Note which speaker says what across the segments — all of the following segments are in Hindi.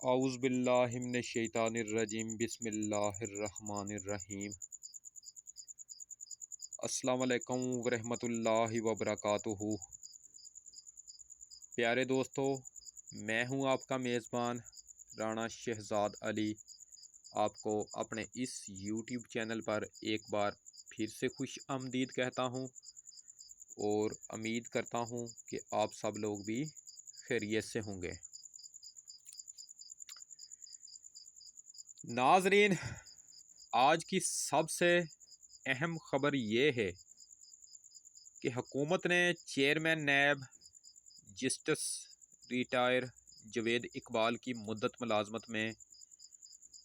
Speaker 1: औज़ुबिल्लाहिमिनश्शैतानिर्रजीम बिस्मिल्लाहिर्रहमानिर्रहीम। अस्सलाम वालेकुम वरहमतुल्लाहि वबरकातुहू। प्यारे दोस्तों, मैं हूं आपका मेज़बान राना शहजाद अली। आपको अपने इस यूट्यूब चैनल पर एक बार फिर से खुश आमदीद कहता हूं और उम्मीद करता हूं कि आप सब लोग भी खैरियत से होंगे। नाज़रीन, आज की सबसे अहम ख़बर ये है कि हुकूमत ने चेयरमैन नैब जस्टिस रिटायर जवेद इकबाल की मुद्दत मुलाजमत में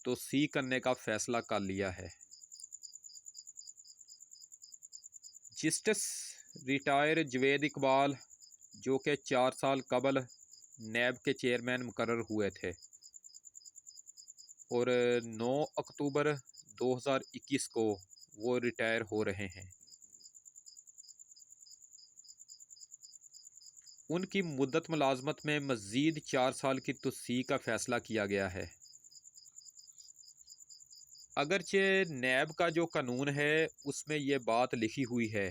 Speaker 1: तोसी करने का फ़ैसला कर लिया है। जस्टिस रिटायर जवेद इकबाल, जो कि 4 साल कबल नैब के चेयरमैन मुकर्रर हुए थे और 9 अक्टूबर 2021 को वो रिटायर हो रहे हैं, उनकी मुद्दत मुलाजमत में मज़ीद 4 साल की तोसी का फ़ैसला किया गया है। अगरचे नैब का जो कानून है उसमें ये बात लिखी हुई है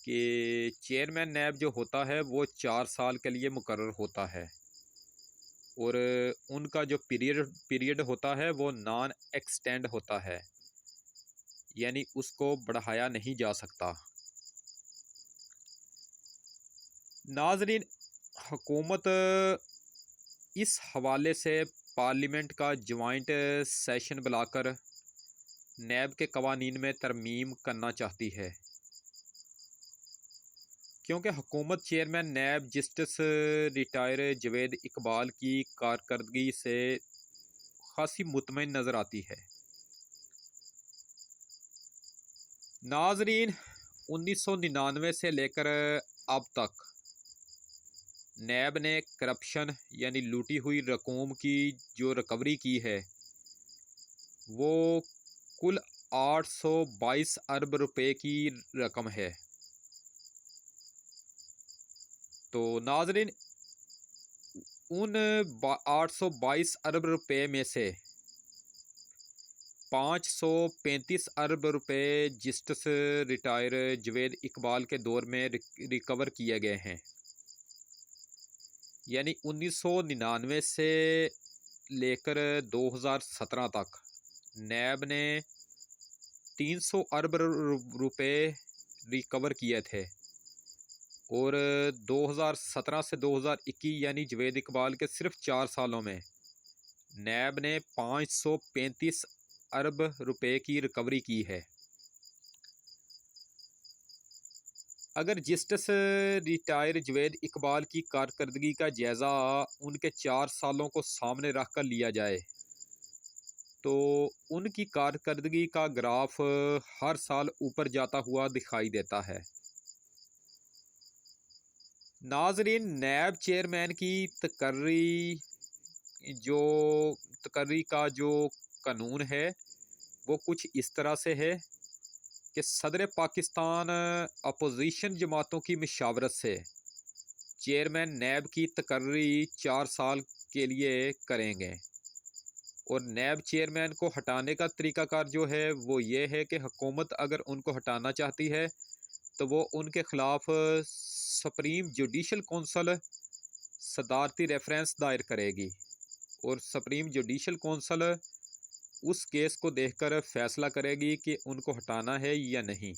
Speaker 1: कि चेयरमैन नैब जो होता है वो 4 साल के लिए मुकर्रर होता है और उनका जो पीरियड होता है वो नॉन एक्सटेंड होता है, यानी उसको बढ़ाया नहीं जा सकता। नाजरीन, हुकूमत इस हवाले से पार्लियामेंट का जॉइंट सेशन बुलाकर नैब के कवानीन में तरमीम करना चाहती है, क्योंकि हुकूमत चेयरमैन नैब जस्टिस रिटायर जवेद इकबाल की कारकर्दगी से खासी मुतमईन नज़र आती है। नाजरीन, 1999 से लेकर अब तक नैब ने करप्शन यानी लूटी हुई रकूम की जो रिकवरी की है वो कुल 822 अरब रुपए की रकम है। तो नाजरीन, उन 822 अरब रुपए में से 535 अरब रुपए जस्टिस रिटायर जवेद इकबाल के दौर में रिकवर किए गए हैं, यानी 1999 से लेकर 2017 तक नैब ने 300 अरब रुपए रिकवर किए थे और 2017 से 2021 यानी जवेद इकबाल के सिर्फ 4 सालों में नैब ने 535 अरब रुपए की रिकवरी की है। अगर जस्टिस रिटायर जवेद इकबाल की कारकर्दगी का जायज़ा उनके 4 सालों को सामने रख कर लिया जाए तो उनकी कारकर्दगी का ग्राफ हर साल ऊपर जाता हुआ दिखाई देता है। नाजरीन, नैब चेयरमैन की तकर्री का जो कानून है वो कुछ इस तरह से है कि सदर पाकिस्तान अपोजिशन जमातों की मशावरत से चेयरमैन नैब की तकर्री 4 साल के लिए करेंगे और नैब चेयरमैन को हटाने का तरीकाकार जो है वो ये है कि हुकूमत अगर उनको हटाना चाहती है तो वो उनके ख़िलाफ़ सुप्रीम जुडिशल कौंसल सदारती रेफरेंस दायर करेगी और सुप्रीम जुडिशल कौंसल उस केस को देखकर फैसला करेगी कि उनको हटाना है या नहीं।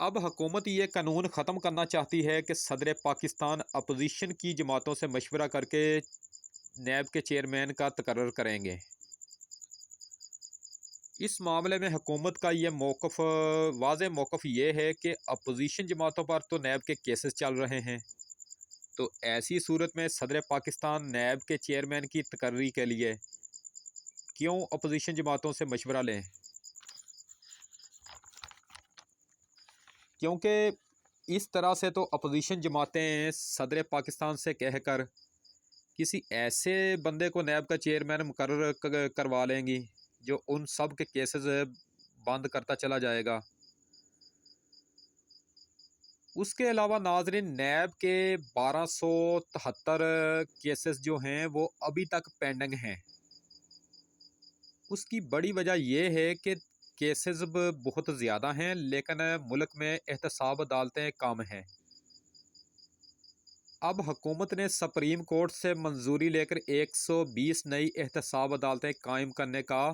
Speaker 1: अब हुकूमत ये कानून ख़त्म करना चाहती है कि सदर पाकिस्तान अपोजिशन की जमातों से मशवरा करके नैब के चेयरमैन का तकर्रर करेंगे। इस मामले में हुकूमत का ये मौक़िफ़ वाज़े मौक़िफ़ ये है कि अपोजिशन जमातों पर तो नैब के केसेस चल रहे हैं, तो ऐसी सूरत में सदर पाकिस्तान नैब के चेयरमैन की तकर्री के लिए क्यों अपोजिशन जमातों से मशवरा लें, क्योंकि इस तरह से तो अपोजिशन जमातें सदर पाकिस्तान से कहकर किसी ऐसे बंदे को नैब का चेयरमैन मुकर्रर करवा लेंगी जो उन सब के केसेस बंद करता चला जाएगा। उसके अलावा नाजरीन नैब के 1273 केसेस जो हैं वो अभी तक पेंडिंग हैं। उसकी बड़ी वजह यह है कि केसेस बहुत ज़्यादा हैं लेकिन मुल्क में एहतसाब अदालतें कम हैं। अब हुकूमत ने सुप्रीम कोर्ट से मंजूरी लेकर 120 नई एहतसाब अदालतें कायम करने का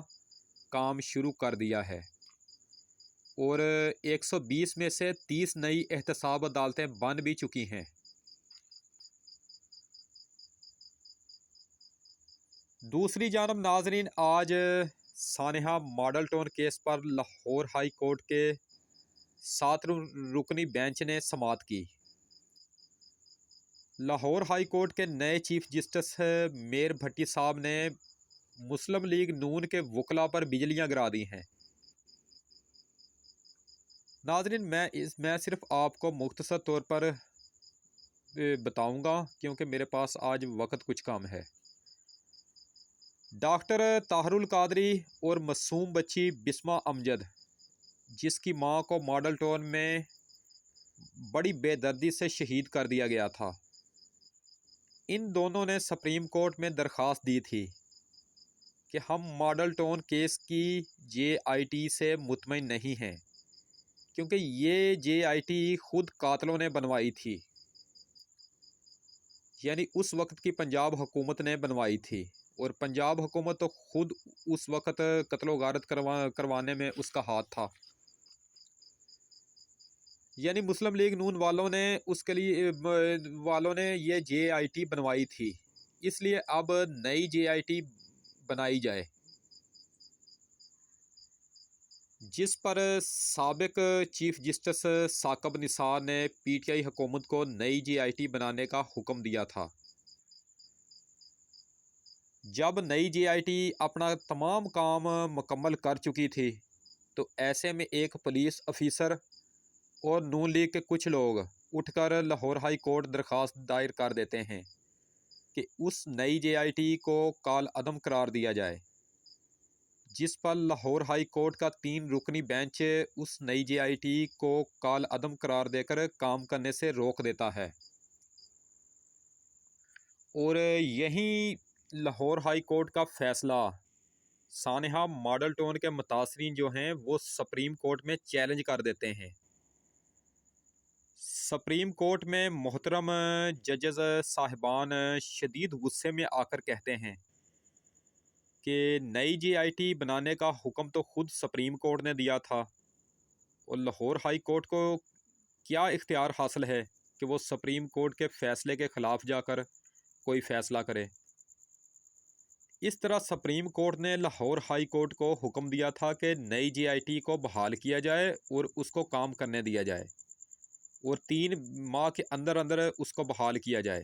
Speaker 1: काम शुरू कर दिया है और 120 में से 30 नई एहतसाब अदालतें बन भी चुकी हैं। दूसरी जानब नाजरीन आज सानेहा मॉडल टाउन केस पर लाहौर हाई कोर्ट के 7 रुकनी बेंच ने समाअत की। लाहौर हाई कोर्ट के नए चीफ जस्टिस मेयर भट्टी साहब ने मुस्लिम लीग नून के वकला पर बिजलियां गिरा दी हैं। नाजरीन मैं सिर्फ आपको मुख्तसर तौर पर बताऊंगा क्योंकि मेरे पास आज वक्त कुछ कम है। डॉक्टर ताहरुल कादरी और मासूम बच्ची बिस्मा अमजद, जिसकी मां को मॉडल टाउन में बड़ी बेदर्दी से शहीद कर दिया गया था, इन दोनों ने सुप्रीम कोर्ट में दरख्वास्त दी थी कि हम मॉडल टाउन केस की JIT से मुतमईन नहीं हैं क्योंकि ये JIT खुद कातलों ने बनवाई थी, यानी उस वक्त की पंजाब हुकूमत ने बनवाई थी और पंजाब हुकूमत तो खुद उस वक्त कत्लो गारत करवाने में उसका हाथ था। यानी मुस्लिम लीग नून वालों ने ये JIT बनवाई थी, इसलिए अब नई JIT बनाई जाए, जिस पर साबिक चीफ जस्टिस साकब निसार ने PTI हुकूमत को नई JIT बनाने का हुक्म दिया था। जब नई JIT अपना तमाम काम मुकम्मल कर चुकी थी तो ऐसे में एक पुलिस अफिसर और नून लीग के कुछ लोग उठकर लाहौर हाई कोर्ट दरख्वास्त दायर कर देते हैं कि उस नई JIT को काल अदम करार दिया जाए, जिस पर लाहौर हाई कोर्ट का 3 रुकनी बेंच उस नई JIT को काल अदम करार देकर काम करने से रोक देता है। और यहीं लाहौर हाई कोर्ट का फ़ैसला सानेहा मॉडल टाउन के मुतासरीन जो हैं वो सुप्रीम कोर्ट में चैलेंज कर देते हैं। सुप्रीम कोर्ट में मोहतरम जजेस साहिबान शदीद गुस्से में आकर कहते हैं कि नई JIT बनाने का हुक्म तो खुद सुप्रीम कोर्ट ने दिया था और लाहौर हाई कोर्ट को क्या इख्तियार हासिल है कि वो सुप्रीम कोर्ट के फ़ैसले के ख़िलाफ़ जाकर कोई फ़ैसला करे। इस तरह सुप्रीम कोर्ट ने लाहौर हाई कोर्ट को हुक्म दिया था कि नई JIT को बहाल किया जाए और उसको काम करने दिया जाए और 3 माह के अंदर अंदर उसको बहाल किया जाए।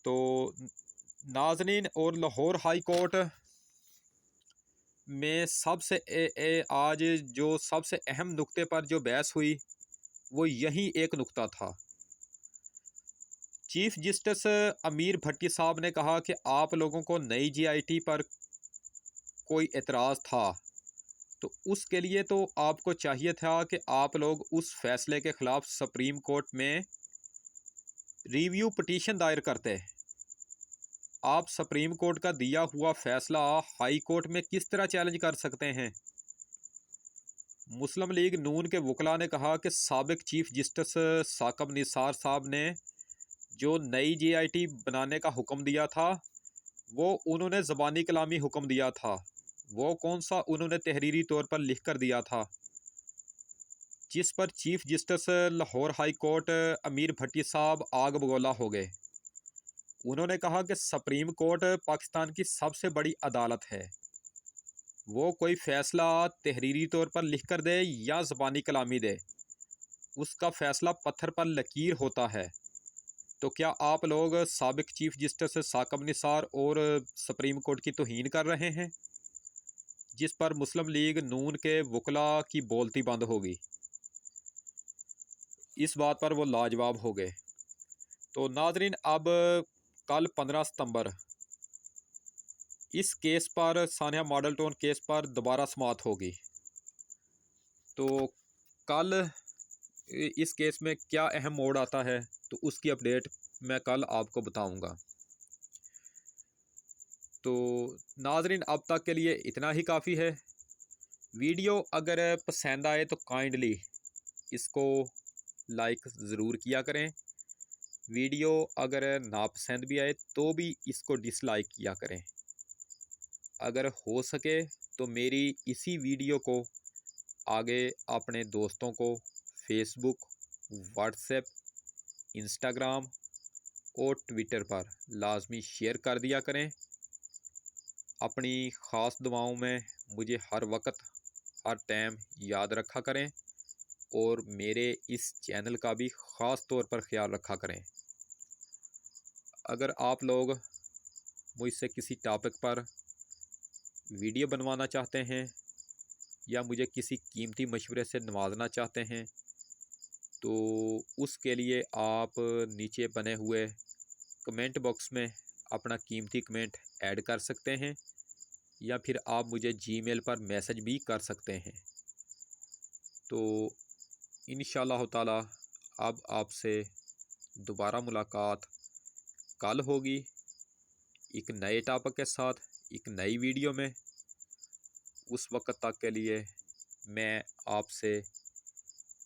Speaker 1: तो नाज़रीन, और लाहौर हाई कोर्ट में आज जो सबसे अहम नुक्ते पर जो बहस हुई वो यही एक नुक्ता था। चीफ जस्टिस अमीर भट्टी साहब ने कहा कि आप लोगों को नई JIT पर कोई एतराज़ था तो उसके लिए तो आपको चाहिए था कि आप लोग उस फैसले के ख़िलाफ़ सुप्रीम कोर्ट में रिव्यू पिटीशन दायर करते। आप सुप्रीम कोर्ट का दिया हुआ फ़ैसला हाई कोर्ट में किस तरह चैलेंज कर सकते हैं। मुस्लिम लीग नून के वकला ने कहा कि साबिक चीफ जस्टिस साकब निसार साहब ने जो नई JIT बनाने का हुक्म दिया था वो उन्होंने ज़बानी कलामी हुक्म दिया था, वो कौन सा उन्होंने तहरीरी तौर पर लिख कर दिया था, जिस पर chief justice Lahore high court अमीर भट्टी साहब आग बगोला हो गए। उन्होंने कहा कि सुप्रीम कोर्ट पाकिस्तान की सबसे बड़ी अदालत है, वो कोई फ़ैसला तहरीरी तौर पर लिख कर दे या ज़बानी कलामी दे, उसका फ़ैसला पत्थर पर लकीर होता है। तो क्या आप लोग साबिक चीफ जस्टिस साकब निसार और सुप्रीम कोर्ट की तौहीन कर रहे हैं, जिस पर मुस्लिम लीग नून के वकला की बोलती बंद होगी। इस बात पर वो लाजवाब हो गए। तो नाजरीन, अब कल 15 सितंबर इस केस पर, सानिया मॉडल टाउन केस पर दोबारा समाअत होगी। तो कल इस केस में क्या अहम मोड़ आता है तो उसकी अपडेट मैं कल आपको बताऊंगा। तो नाजरीन, अब तक के लिए इतना ही काफ़ी है। वीडियो अगर पसंद आए तो काइंडली इसको लाइक ज़रूर किया करें। वीडियो अगर नापसंद भी आए तो भी इसको डिसलाइक किया करें। अगर हो सके तो मेरी इसी वीडियो को आगे अपने दोस्तों को फेसबुक, व्हाट्सएप, इंस्टाग्राम और ट्विटर पर लाजमी शेयर कर दिया करें। अपनी ख़ास दुआओं में मुझे हर वक्त हर टाइम याद रखा करें और मेरे इस चैनल का भी ख़ास तौर पर ख्याल रखा करें। अगर आप लोग मुझसे किसी टॉपिक पर वीडियो बनवाना चाहते हैं या मुझे किसी कीमती मशवरे से नवाजना चाहते हैं तो उसके लिए आप नीचे बने हुए कमेंट बॉक्स में अपना कीमती कमेंट ऐड कर सकते हैं या फिर आप मुझे जीमेल पर मैसेज भी कर सकते हैं। तो इंशाअल्लाह ताला अब आपसे दोबारा मुलाकात कल होगी एक नए टॉपिक के साथ, एक नई वीडियो में। उस वक्त तक के लिए मैं आपसे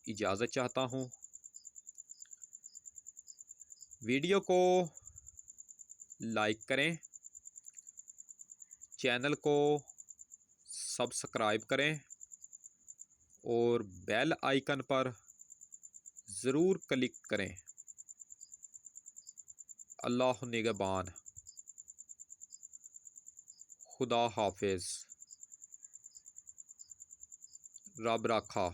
Speaker 1: इजाज़त चाहता हूँ। वीडियो को लाइक करें, चैनल को सब्सक्राइब करें और बेल आइकन पर ज़रूर क्लिक करें। अल्लाह निगहबान। खुदा हाफिज़। रब राखा।